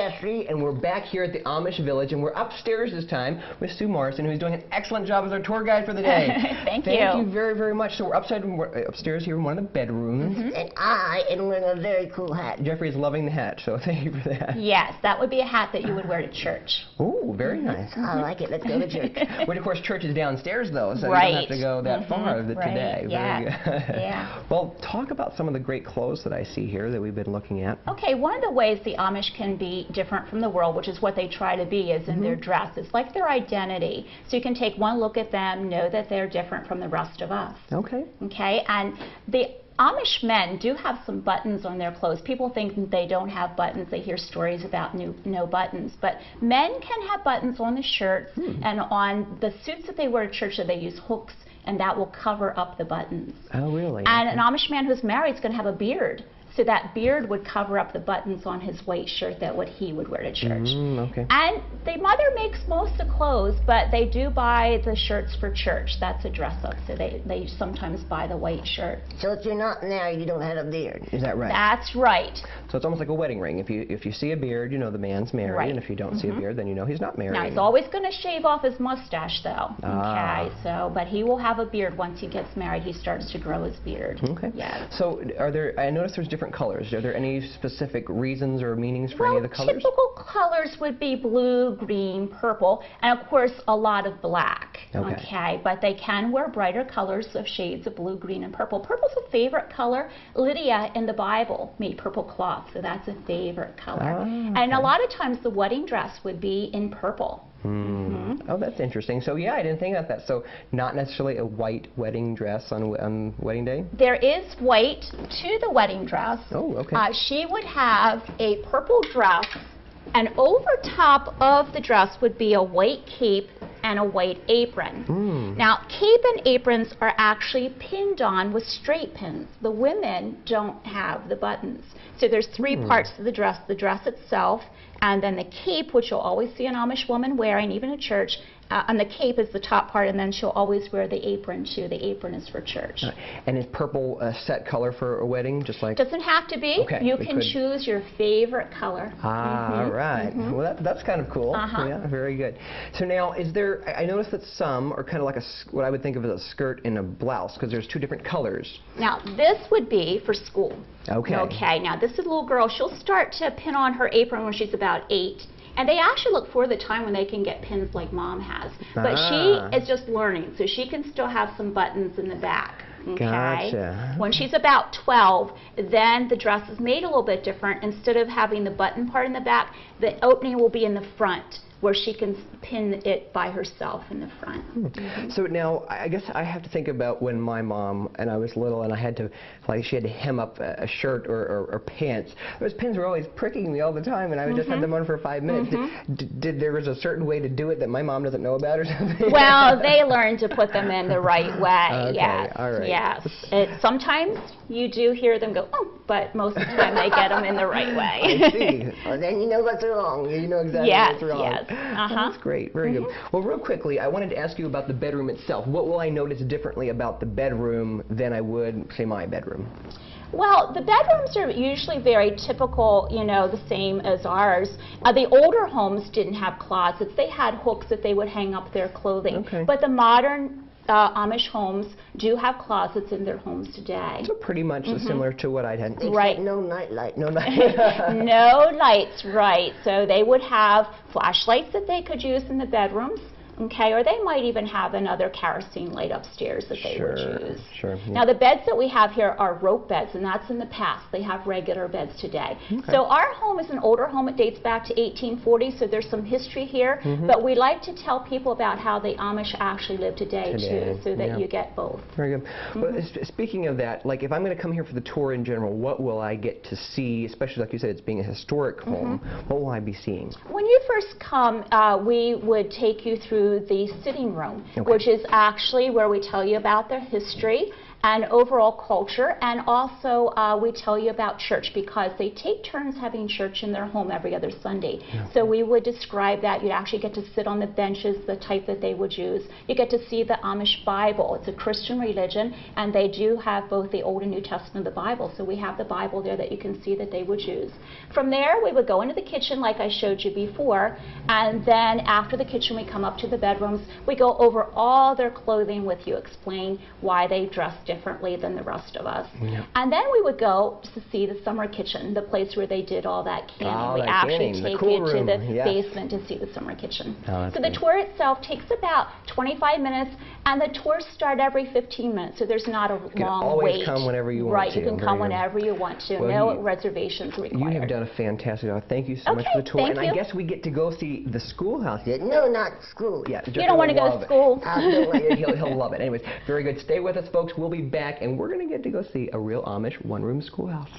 Jeffrey, and we're back here at the Amish Village, and we're upstairs this time with Sue Morrison, who's doing an excellent job as our tour guide for the day. Thank you. Thank you very, very much. So we're upstairs here in one of the bedrooms. And I am wearing a very cool hat. Jeffrey's loving the hat, so thank you for that. Yes, that would be a hat that you would wear to church. Oh, very nice. I like it. Let's go to church. Well, of course, church is downstairs, though, so Right. you don't have to go that far today. Yeah. Very good. Yeah. Well, talk about some of the great clothes that I see here that we've been looking at. Okay, one of the ways the Amish can be different from the world, which is what they try to be, is in their dress. It's like their identity. So you can take one look at them, know that they're different from the rest of us. Okay. Okay, and the Amish men do have some buttons on their clothes. People think they don't have buttons. They hear stories about no buttons. But men can have buttons on the shirts and on the suits that they wear to church, that they use hooks, and that will cover up the buttons. Oh, really? And an Amish man who's married is going to have a beard. So that beard would cover up the buttons on his white shirt that he would wear to church. Okay. And the mother makes most of the clothes, but they do buy the shirts for church. That's a dress-up, so they sometimes buy the white shirt. So if you're not married, you don't have a beard. Is that right? That's right. So it's almost like a wedding ring. If you see a beard, you know the man's married, Right. and if you don't see a beard, then you know he's not married. Now, he's always going to shave off his mustache, though. Okay, so, but he will have a beard once he gets married. He starts to grow his beard. Okay. Yes. So I noticed there's different colors. Are there any specific reasons or meanings for any of the colors? Typical colors would be blue, green, purple, and of course a lot of black. Okay. But they can wear brighter colors of shades of blue, green, and purple. Purple's a favorite color. Lydia in the Bible made purple cloth, so that's a favorite color. And a lot of times the wedding dress would be in purple. Oh, that's interesting. So yeah, I didn't think about that. So not necessarily a white wedding dress on wedding day? There is white to the wedding dress. Oh, okay. She would have a purple dress, and over top of the dress would be a white cape and a white apron. Now, cape and aprons are actually pinned on with straight pins. The women don't have the buttons. So there's three parts to the dress itself, and then the cape, which you'll always see an Amish woman wearing, even at church, and the cape is the top part, and then she'll always wear the apron too. The apron is for church. And is purple a set color for a wedding, just like? Doesn't have to be. Okay, you can choose your favorite color. All right. Well, that's kind of cool. Yeah, very good. So now, I noticed that some are kind of like what I would think of as a skirt and a blouse, because there's two different colors. Now, this would be for school. Okay. Okay, now this is a little girl. She'll start to pin on her apron when she's about 8. And they actually look for the time when they can get pins like Mom has. But she is just learning, so she can still have some buttons in the back. Okay? Gotcha. When she's about 12, then the dress is made a little bit different. Instead of having the button part in the back, the opening will be in the front, where she can pin it by herself in the front. So now, I guess I have to think about when my mom and I was little, and I had to, she had to hem up a shirt or pants. Those pins were always pricking me all the time, and I would just have them on for 5 minutes. There was a certain way to do it that my mom doesn't know about or something? Well, they learn to put them in the right way. Okay, yes. all right. Yes. Sometimes you do hear them go, oh, but most of the time they get them in the right way. I see. Well, then you know what's wrong. You know exactly Yes, what's wrong. yes. That's great. Very good. Well, real quickly, I wanted to ask you about the bedroom itself. What will I notice differently about the bedroom than I would, say, my bedroom? Well, the bedrooms are usually very typical, the same as ours. The older homes didn't have closets. They had hooks that they would hang up their clothing. Okay. But the modern Amish homes do have closets in their homes today. So pretty much similar to what I had. Right. No night light. No night. No lights, right. So they would have flashlights that they could use in the bedrooms. Okay, or they might even have another kerosene light upstairs that they would use. Sure. Yeah. Now the beds that we have here are rope beds, and that's in the past. They have regular beds today. So our home is an older home. It dates back to 1840, so there's some history here. But we like to tell people about how the Amish actually live today too, so that you get both. Very good. Well, speaking of that, like if I'm going to come here for the tour in general, what will I get to see, especially like you said, it's being a historic home, what will I be seeing? When you first come, we would take you through the sitting room, which is actually where we tell you about their history and overall culture, and also we tell you about church because they take turns having church in their home every other Sunday. So we would describe that. You'd actually get to sit on the benches, the type that they would use. You get to see the Amish Bible. It's a Christian religion, and they do have both the Old and New Testament of the Bible. So we have the Bible there that you can see that they would use. From there, we would go into the kitchen like I showed you before, and then after the kitchen, we come up to the bedrooms. We go over all their clothing with you, explain why they dress differently than the rest of us. And then we would go to see the summer kitchen, the place where they did all that canning. We actually take you to the basement to see the summer kitchen. So the tour itself takes about 25 minutes, and the tours start every 15 minutes, so there's not a long wait. You can always come whenever you want to. Right, you can come whenever you want to. No reservations required. You have done a fantastic job. Thank you so much for the tour. Thank and you. I guess we get to go see the schoolhouse. No, not school. Yeah, You don't want to go to school. He'll love it. Anyways, very good. Stay with us, folks. We'll be back, and we're going to get to go see a real Amish one-room schoolhouse.